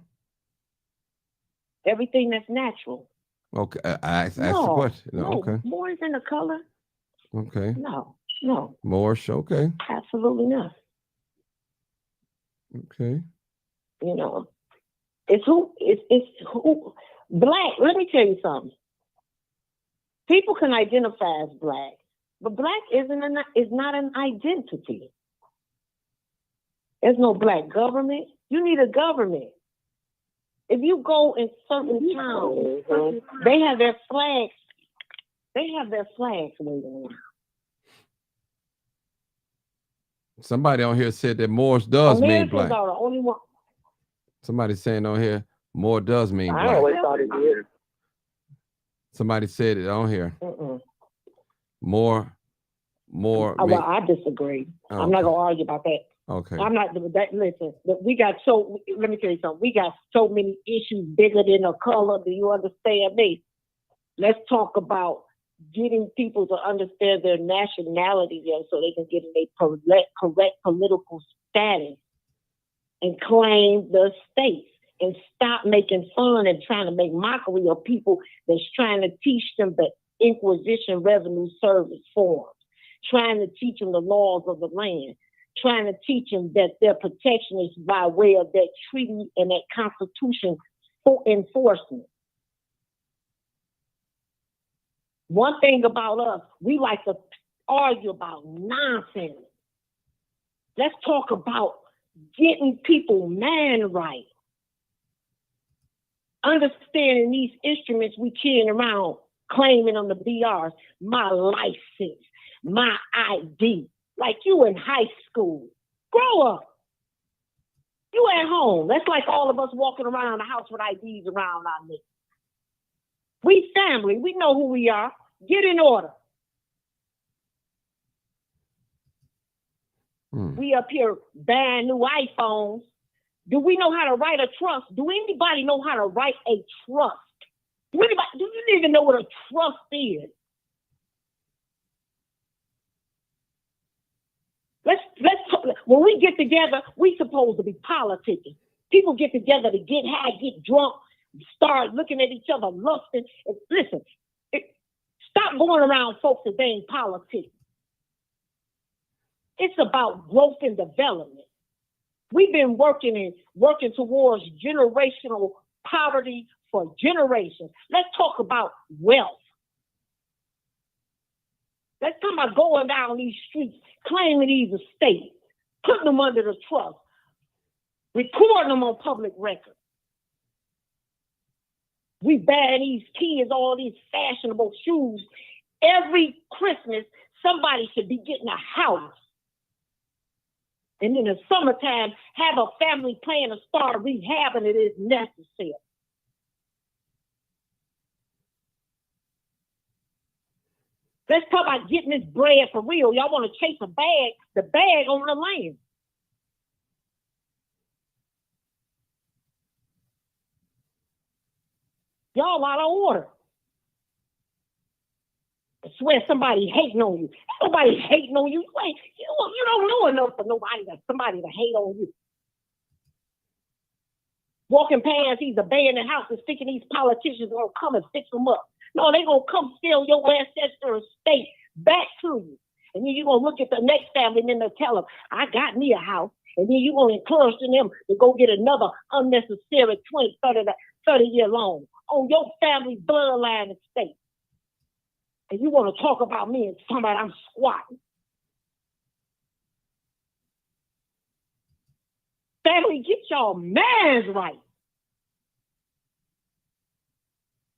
Everything that's natural. Okay, I asked the question. No, Okay. more isn't a color. Okay. No. Moorish. Okay. Absolutely not. Okay. You know, it's who black. Let me tell you something. People can identify as black, but black is not an identity. There's no black government. You need a government. If you go in certain towns, they have their flags. They have their flags waving around. Somebody on here said that Moorish does mean Americans black. are the only one. Somebody saying on here, more does mean black. I always thought it did. Somebody said it on here. More. Well, I disagree. Oh, I'm not gonna argue about that. Okay. I'm not that. Listen, we got so. Let me tell you something. We got so many issues bigger than a color. Do you understand me? Let's talk about getting people to understand their nationality there, so they can get in a correct political status and claim the states, and stop making fun and trying to make mockery of people that's trying to teach them the Inquisition Revenue Service forms, trying to teach them the laws of the land, trying to teach them that their protection is by way of that treaty and that constitution for enforcement. One thing about us, we like to argue about nonsense. Let's talk about getting people man right. Understanding these instruments we carrying around, claiming on the BRs, my license, my ID. Like you in high school. Grow up. You at home. That's like all of us walking around the house with IDs around our neck. We family. We know who we are. Get in order. We up here buying new iPhones. Do we know how to write a trust? Do anybody know how to write a trust? Do you even know what a trust is? Let's talk. When we get together, we supposed to be politicking. People get together to get high, get drunk, start looking at each other, lusting. Listen, stop going around folks that they ain't politicking. It's about growth and development. We've been working towards generational poverty for generations. Let's talk about wealth. Let's talk about going down these streets, claiming these estates, putting them under the trust, recording them on public record. We buy these kids all these fashionable shoes. Every Christmas, somebody should be getting a house. And in the summertime, have a family plan to start rehabbing it is necessary. Let's talk about getting this bread for real. Y'all want to chase the bag on the land. Y'all out of order. I swear somebody hating on you. Nobody hating on you. You don't know enough for somebody to hate on you. Walking past these abandoned houses thinking these politicians are going to come and fix them up. No, they're going to come steal your ancestral estate back to you. And then you're going to look at the next family and then they'll tell them, I got me a house. And then you're going to encourage them to go get another unnecessary 20, 30-year loan on your family bloodline estate. And you want to talk about me and somebody I'm squatting. Family, get y'all mans right.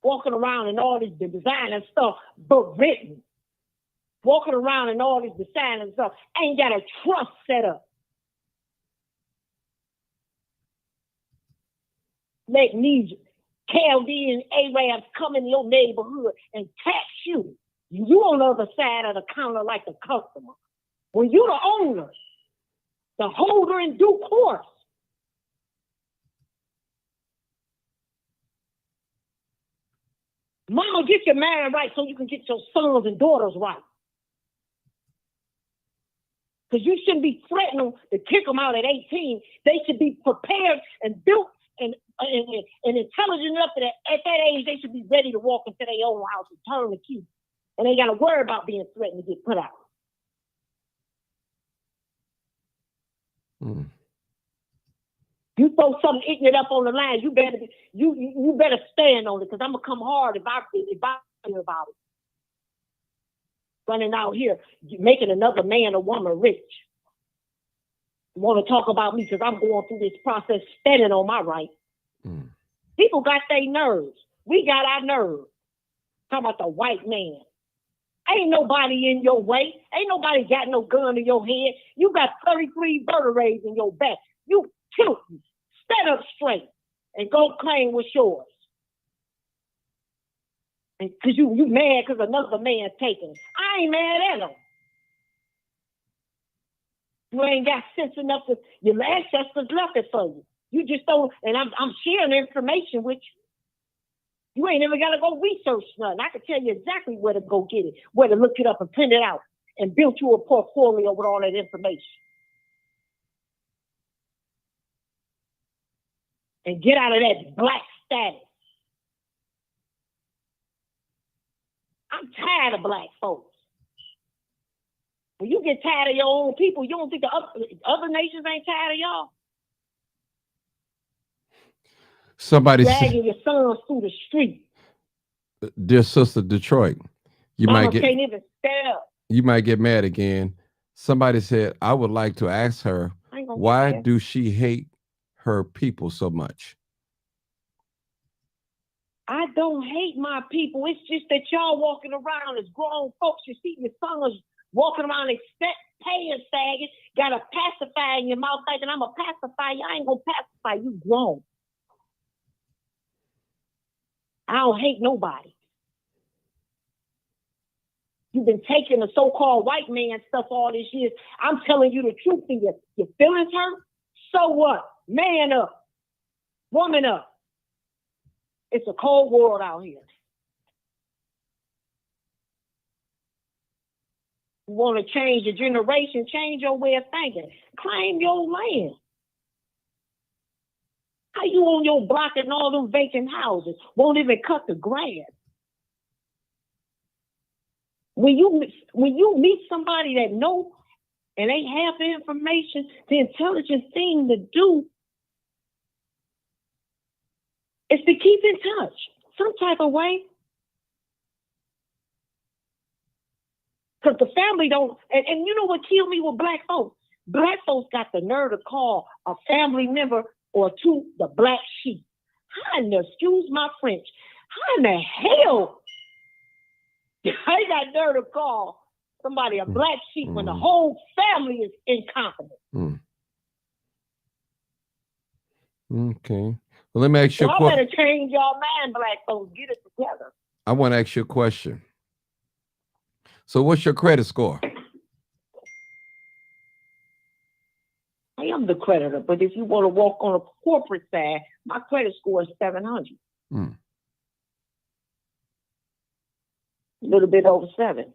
Walking around in all this designer stuff, but written. Walking around in all this designer stuff, ain't got a trust set up. Letting these Chaldean Arabs come in your neighborhood and tax you. You on the other side of the counter like the customer. When you the owner, the holder in due course. Mama, get your man right so you can get your sons and daughters right. Because you shouldn't be threatening to kick them out at 18. They should be prepared and built and intelligent enough that at that age they should be ready to walk into their own house and turn the key. And they got to worry about being threatened to get put out. You throw something ignorant up on the line, you better stand on it, because I'm gonna come hard if I hear about it. Running out here making another man or woman rich. You want to talk about me because I'm going through this process, standing on my right. People got their nerves. We got our nerves. Talking about the white man. Ain't nobody in your way. Ain't nobody got no gun in your head. You got 33 vertebrae in your back. You killed me. Stand up straight and go claim what's yours. And because you mad because another man taking it. I ain't mad at him. You ain't got sense enough to, your ancestors left it for you. You just don't, and I'm sharing information with you. You ain't even got to go research nothing. I can tell you exactly where to go get it, where to look it up and print it out, and build you a portfolio with all that information. And get out of that black status. I'm tired of black folks. When you get tired of your own people, you don't think the other nations ain't tired of y'all? Somebody dragging your sons through the street. Dear Sister Detroit, you Mama might get can't even stand up. You might get mad again. Somebody said, I would like to ask her, why do she hate her people so much? I don't hate my people. It's just that y'all walking around as grown folks. You see your sons walking around paying sagging, got a pacifier in your mouth thinking I'm a pacifier. I ain't gonna pacify you grown. I don't hate nobody. You've been taking the so-called white man stuff all these years. I'm telling you the truth, and your feelings hurt. So what? Man up. Woman up. It's a cold world out here. You want to change your generation, change your way of thinking. Claim your land. How you on your block and all them vacant houses won't even cut the grass? When you meet somebody that knows and they have the information, the intelligent thing to do is to keep in touch some type of way. Because the family don't, and you know what killed me with black folks? Black folks got the nerve to call a family member or two the black sheep. How in the, excuse my French, how in the hell I got nerve to call somebody a black sheep when the whole family is incompetent? Okay. Well, let me ask you a question. I better change y'all mind, black folks. Get it together. I want to ask you a question. So what's your credit score? I am the creditor, but if you want to walk on a corporate side, my credit score is 700. A little bit over 7.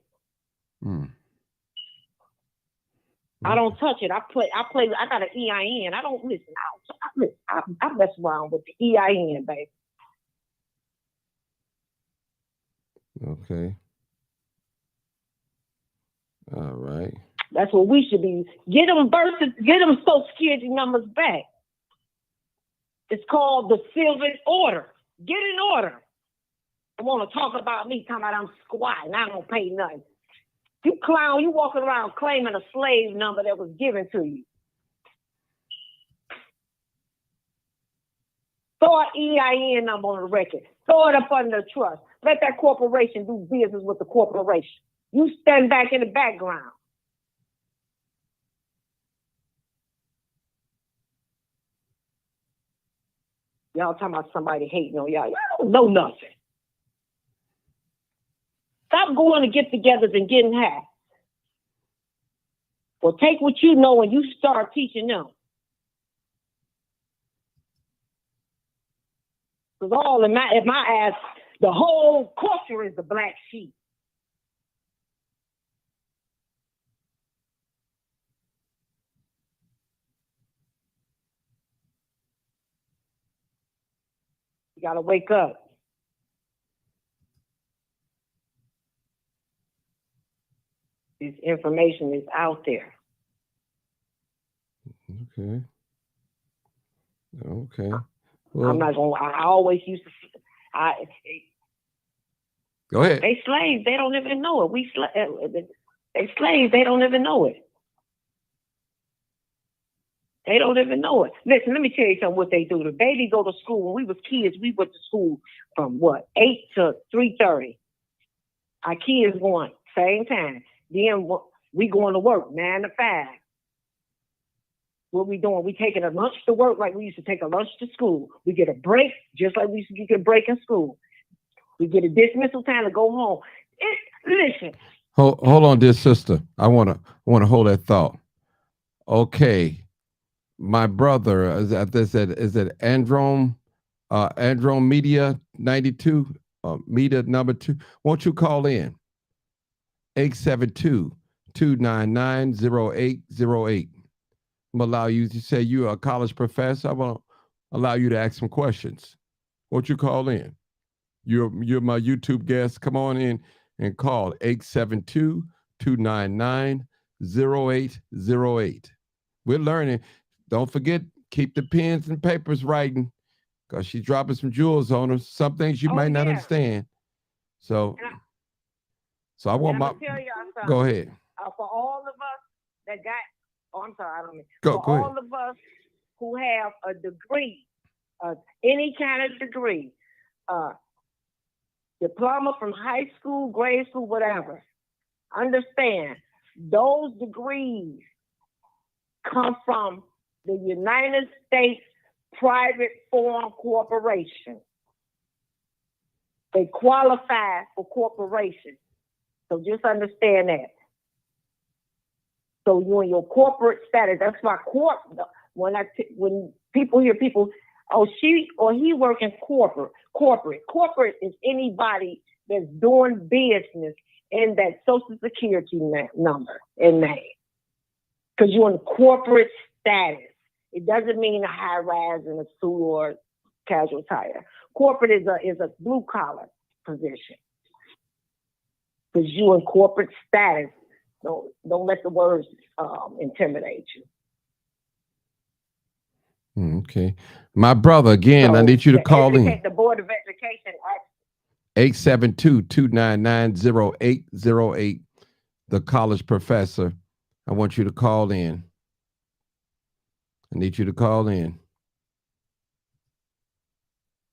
I don't touch it. I got an EIN. I don't listen. I mess around with the EIN, baby. Okay. All right. That's what we should be. Get them Social Security numbers back. It's called the Silver Order. Get in order. I want to talk about me, talking about I'm squatting. I don't pay nothing. You clown, you walking around claiming a slave number that was given to you. Throw an EIN number on the record. Throw it up under the trust. Let that corporation do business with the corporation. You stand back in the background. Y'all talking about somebody hating on y'all. Y'all don't know nothing. Stop going to get-togethers and getting high. Well, take what you know and you start teaching them. Because all in my eyes, the whole culture is the black sheep. You got to wake up. This information is out there. Okay. Okay. Well, I'm not going. I always used to. Go ahead. They slaves. They don't even know it. They slaves. They don't even know it. They don't even know it. Listen, let me tell you something. What they do? The baby go to school. When we was kids, we went to school from 8 to 3:30. Our kids going same time. Then we going to work 9 to 5. What we doing? We taking a lunch to work like we used to take a lunch to school. We get a break just like we used to get a break in school. We get a dismissal time to go home. Listen. Hold on, dear sister. I wanna hold that thought. Okay, my brother is it Androm Media 92 Media number 2. Won't you call in 872-299-0808? I'm gonna allow you to say you're a college professor. I want to allow you to ask some questions. Won't you call in? You're my YouTube guest. Come on in and call 872-299-0808. We're learning. Don't forget, keep the pens and papers writing, because she's dropping some jewels on us. Some things you might not understand. So I want my. Tell y'all something. Go ahead. For all of us that got. Oh, I'm sorry. I don't mean. Go all ahead. of us who have a degree, any kind of degree, diploma from high school, grade school, whatever. Understand, those degrees come from the United States Private Foreign Corporation. They qualify for corporation. So just understand that. So you and your corporate status, that's why when people hear people, oh, she or he working corporate. Corporate is anybody that's doing business in that Social Security number and name. Because you're in corporate status. It doesn't mean a high rise in a suit or casual attire. Corporate is a blue collar position. Because you're in corporate status. Don't let the words intimidate you. Okay. My brother, again, I need you to call in. The Board of Education. 872-299-0808. The college professor. I want you to call in. I need you to call in.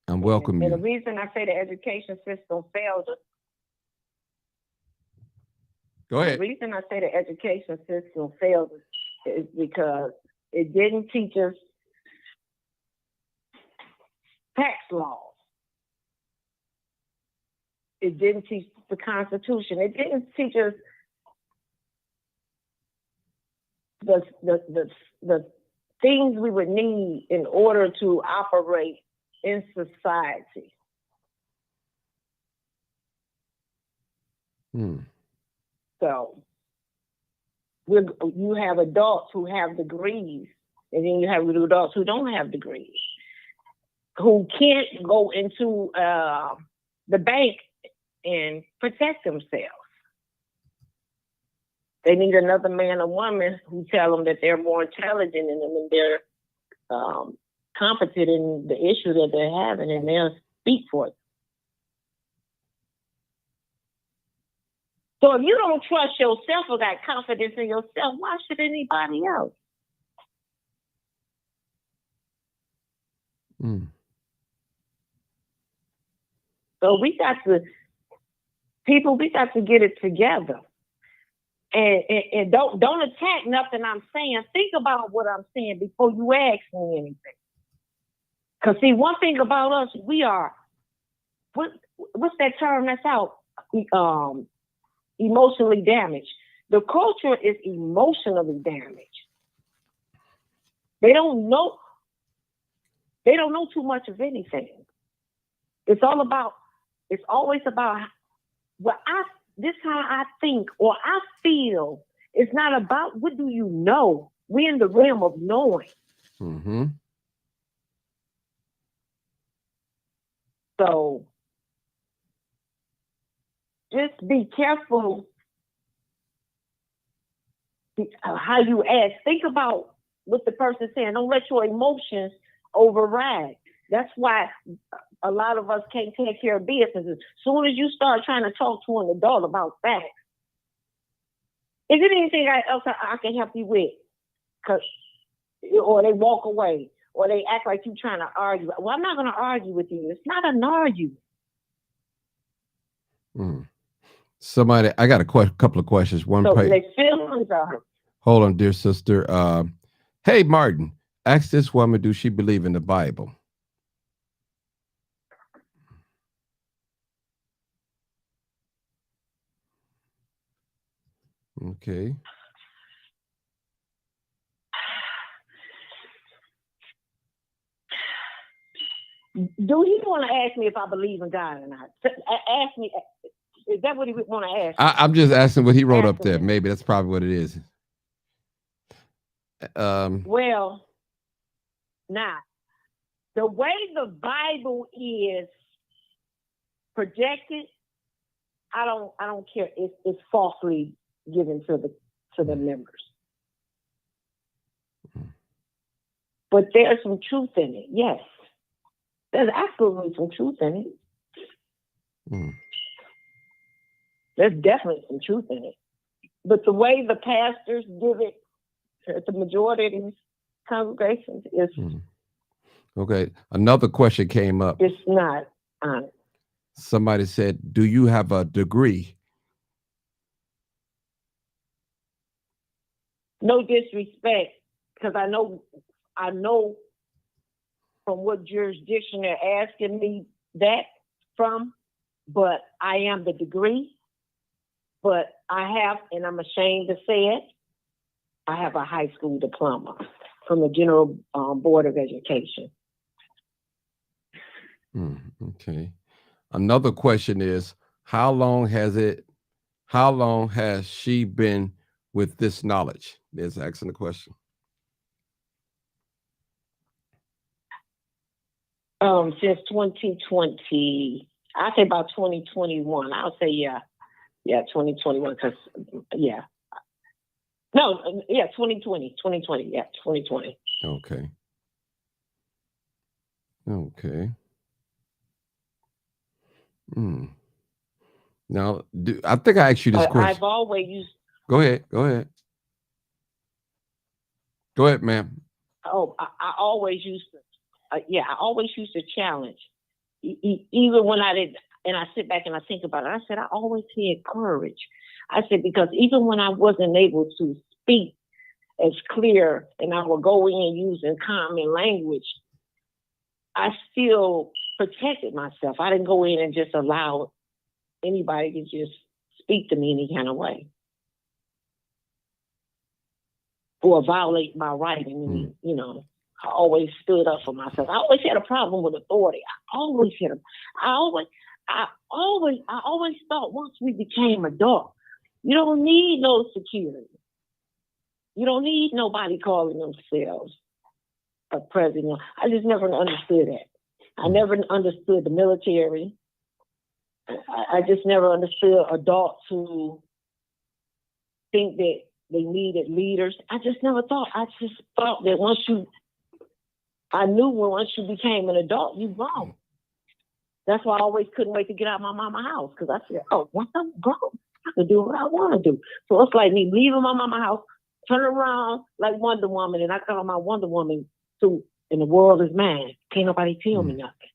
I'm welcome you. And the reason I say the education system failed us. Go ahead. The reason I say the education system failed us is because it didn't teach us tax laws. It didn't teach the Constitution. It didn't teach us the things we would need in order to operate in society. So you have adults who have degrees, and then you have adults who don't have degrees, who can't go into the bank and protect themselves. They need another man or woman who tell them that they're more intelligent than them and they're competent in the issue that they're having, and they'll speak for it. So if you don't trust yourself or got confidence in yourself, why should anybody else? So we got to get it together. And don't attack nothing I'm saying. Think about what I'm saying before you ask me anything. Because see, one thing about us, we are, what's that term that's out? Emotionally damaged. The culture is emotionally damaged. They don't know too much of anything. It's always about this how I think or I feel. It's not about what do you know. We're in the realm of knowing. So just be careful how you ask. Think about what the person saying. Don't let your emotions override. That's why a lot of us can't take care of business. As soon as you start trying to talk to an adult about facts, is there anything else I can help you with? Or they walk away, or they act like you're trying to argue. Well, I'm not going to argue with you. It's not an argument. Somebody, I got a couple of questions. So their feelings are hurt. Hold on, dear sister. Hey, Martin, ask this woman, do she believe in the Bible? Okay. Do he want to ask me if I believe in God or not? Ask me. Is that what he want to ask? I'm just asking what he wrote up there. Maybe that's probably what it is. Well, now, the way the Bible is projected, I don't care. It's falsely given to the members. But there's some truth in it. Yes, there's absolutely some truth in it. There's definitely some truth in it. But the way the pastors give it to the majority of these congregations is okay. Another question came up. It's not honest. Somebody said, do you have a degree? No disrespect, because I know from what jurisdiction they're asking me that from, but I am the degree. But I have, and I'm ashamed to say it, I have a high school diploma from the General Board of Education. Okay. Another question is, how long has she been with this knowledge? There's asking the question. Since 2020, I say about 2021. I'll say, yeah, 2021, because, yeah. No, yeah, 2020, yeah, 2020. Okay. Now, I think I asked you this question. I've always used. Go ahead, ma'am. Oh, I always used to. I always used to challenge, even when I did. And I sit back and I think about it. I said I always had courage. I said because even when I wasn't able to speak as clear, and I would go in using common language, I still protected myself. I didn't go in and just allow anybody to just speak to me any kind of way or violate my right. And, I always stood up for myself. I always had a problem with authority. I always thought once we became adults, you don't need no security. You don't need nobody calling themselves a president. I just never understood that. I never understood the military. I just never understood adults who think that they needed leaders. I just never thought. I just thought that once you became an adult, you grown. That's why I always couldn't wait to get out of my mama's house, because I said, once I'm grown, I can do what I want to do. So it's like me leaving my mama's house, turn around like Wonder Woman, and I call my Wonder Woman suit, and the world is mine. Can't nobody tell me nothing.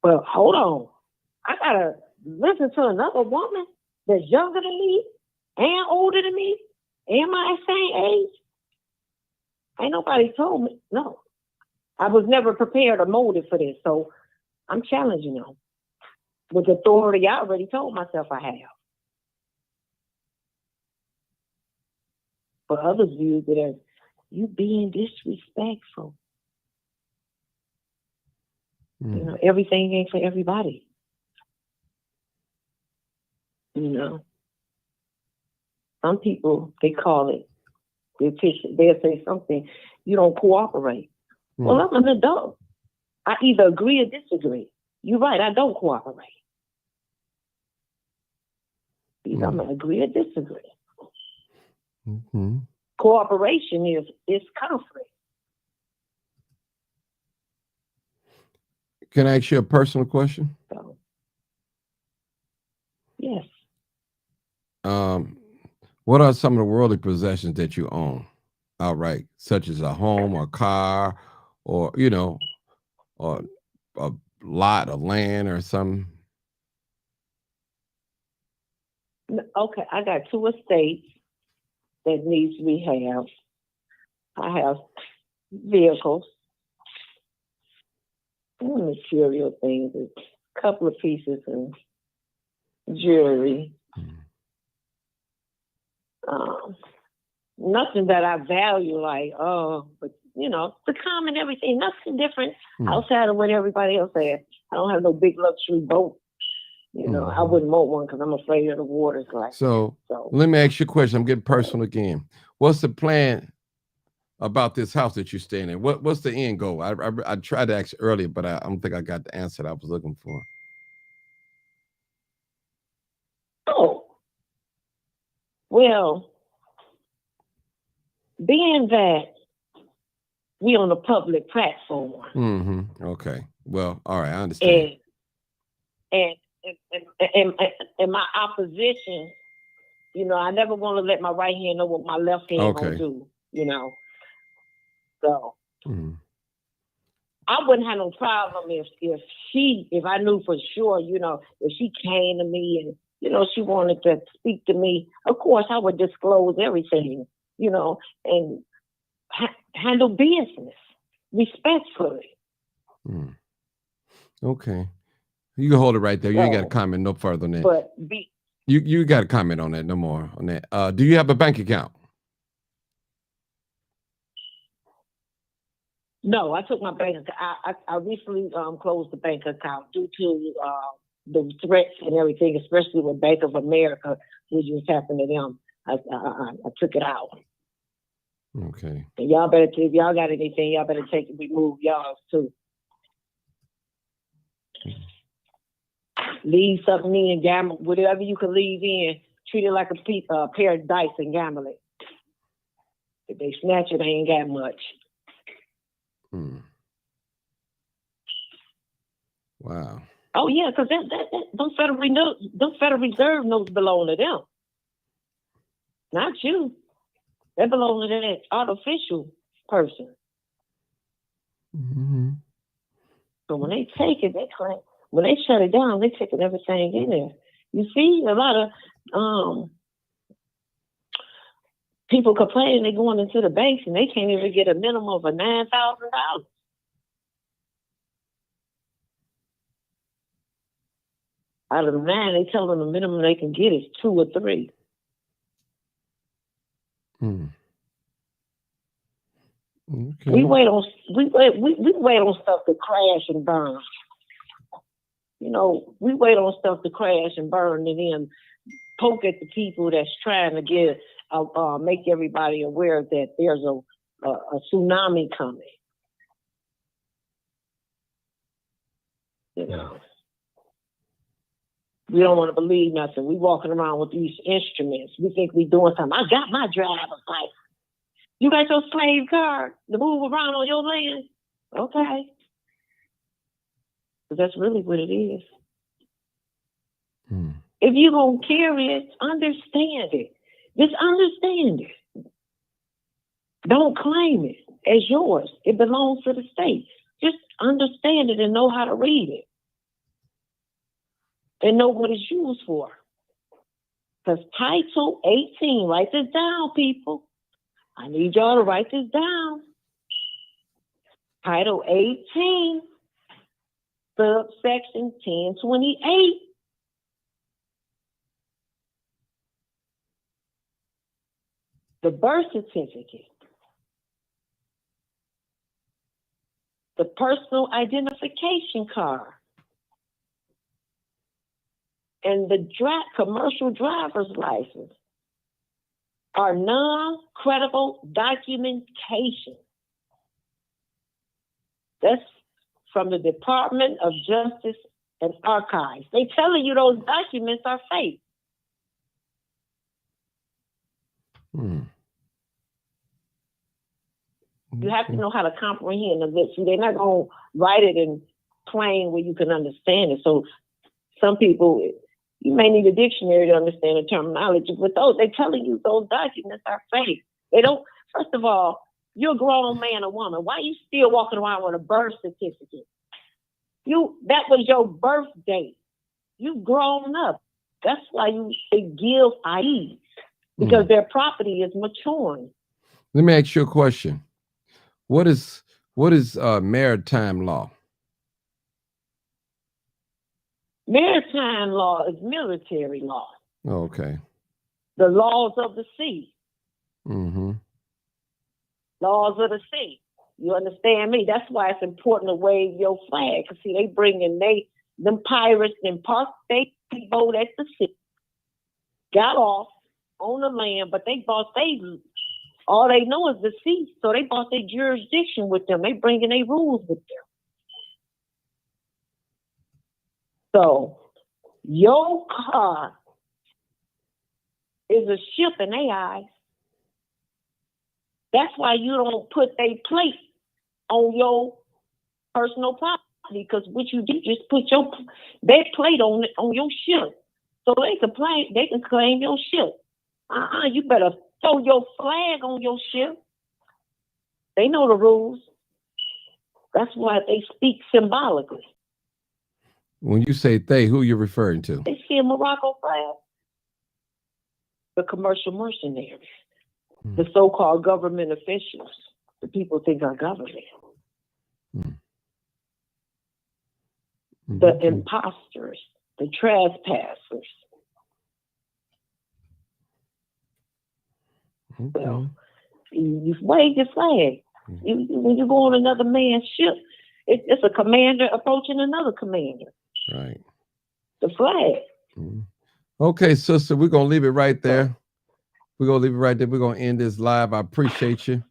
Well, hold on. I gotta listen to another woman that's younger than me and older than me and my same age. Ain't nobody told me. No. I was never prepared or molded for this, so I'm challenging them with authority I already told myself I have. But others view it as you being disrespectful. Everything ain't for everybody. Some people, they call it, they'll say something, you don't cooperate. Well, I'm an adult. I either agree or disagree. You're right, I don't cooperate. Either I'm gonna agree or disagree. Mm-hmm. Cooperation is conflict. Can I ask you a personal question? So, yes. What are some of the worldly possessions that you own outright, such as a home or car, or or a lot of land or something? Okay, I got 2 estates that needs rehab. I have vehicles, material things, a couple of pieces of jewelry. Nothing that I value, like, but the common everything, nothing different outside of what everybody else has. I don't have no big luxury boat. I wouldn't want one because I'm afraid of the waters. So let me ask you a question. I'm getting personal again. What's the plan about this house that you're staying in? What's the end goal? I tried to ask earlier, but I don't think I got the answer that I was looking for. Oh, well, being that we on a public platform. Mm-hmm. Okay. Well, all right. I understand. And my opposition, I never want to let my right hand know what my left hand gonna do. So I wouldn't have no problem if I knew for sure, if she came to me and she wanted to speak to me. Of course, I would disclose everything, and handle business respectfully. Okay. You can hold it right there. You ain't got to comment no further on that. But you got to comment on that no more on that. Do you have a bank account? No, I took my bank account. I recently closed the bank account due to the threats and everything, especially with Bank of America, which was happening to them. I took it out. Okay. And y'all better, if y'all got anything, y'all better remove y'all too. Leave something in, gamble, whatever you can leave in, treat it like a pair of dice and gamble it. If they snatch it, they ain't got much. Wow. Oh yeah, because those Federal Reserve notes belong to them, not you. They belong to that artificial person. Mm-hmm. So when they take it, when they shut it down, they taking everything in there. You see, a lot of people complaining they going into the banks and they can't even get a minimum of $9,000. Out of the 9, they tell them the minimum they can get is 2 or 3. Okay. We wait on stuff to crash and burn. We wait on stuff to crash and burn, and then poke at the people that's trying to make everybody aware that there's a tsunami coming. We don't want to believe nothing. We walking around with these instruments. We think we doing something. I got my driver's license. You got your slave card to move around on your land? Okay. But that's really what it is. If you're going to carry it, understand it. Just understand it. Don't claim it as yours. It belongs to the state. Just understand it and know how to read it. And know what it's used for. Because Title 18, write this down, people. I need y'all to write this down. Title 18, subsection 1028. The birth certificate, the personal identification card, and the commercial driver's license are non-credible documentation. That's from the Department of Justice and Archives. They telling you those documents are fake. Hmm. You have to know how to comprehend it. See, they're not going to write it in plain where you can understand it. So some people, you may need a dictionary to understand the terminology, but they're telling you those documents are fake. They don't, first of all, you're a grown man or woman. Why are you still walking around with a birth certificate? That was your birth date. You've grown up. That's why they give IDs, because their property is maturing. Let me ask you a question. What is maritime law? Maritime law is military law. Okay. The laws of the sea. Mm-hmm. Laws of the sea. You understand me? That's why it's important to wave your flag. Because, see, they bring in them pirates and parked their boat at the sea. Got off on the land, but all they know is the sea. So they brought their jurisdiction with them. They bringing their rules with them. So your car is a ship in their eyes. That's why you don't put their plate on your personal property, because what you do, just put their plate on your ship, so they can claim your ship. You better throw your flag on your ship. They know the rules. That's why they speak symbolically. When you say they, who you're referring to? They see a Morocco flag. The commercial mercenaries, the so-called government officials, the people think are government. The imposters, the trespassers. So you wave your flag. When you go on another man's ship, it's a commander approaching another commander. Right. The flag. Okay, sister, we're going to leave it right there. We're going to leave it right there. We're going to end this live. I appreciate you.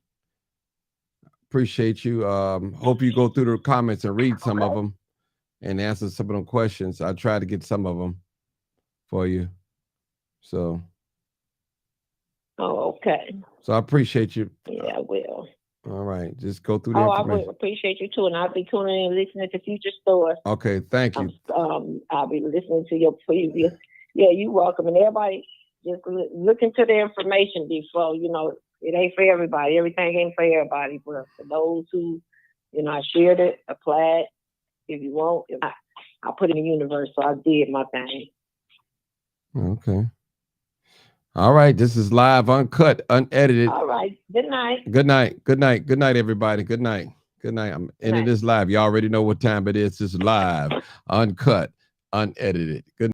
Hope you go through the comments and read some of them and answer some of them questions. I try to get some of them for you. So. Oh, okay. So I appreciate you. Yeah, I will. All right. Just go through the information. I will appreciate you too. And I'll be tuning in and listening to Future Stores. Okay, thank you. I'll be listening to your previous. Yeah, you're welcome. And everybody just look into the information before, it ain't for everybody. Everything ain't for everybody. But for those who, I shared it, applied. If you want, I'll put it in the universe. So I did my thing. Okay. All right. This is live, uncut, unedited. All right. Good night. Good night. Good night. Good night, everybody. Good night. Good night. I'm ending this live. You already know what time it is. This is live, uncut, unedited. Good night.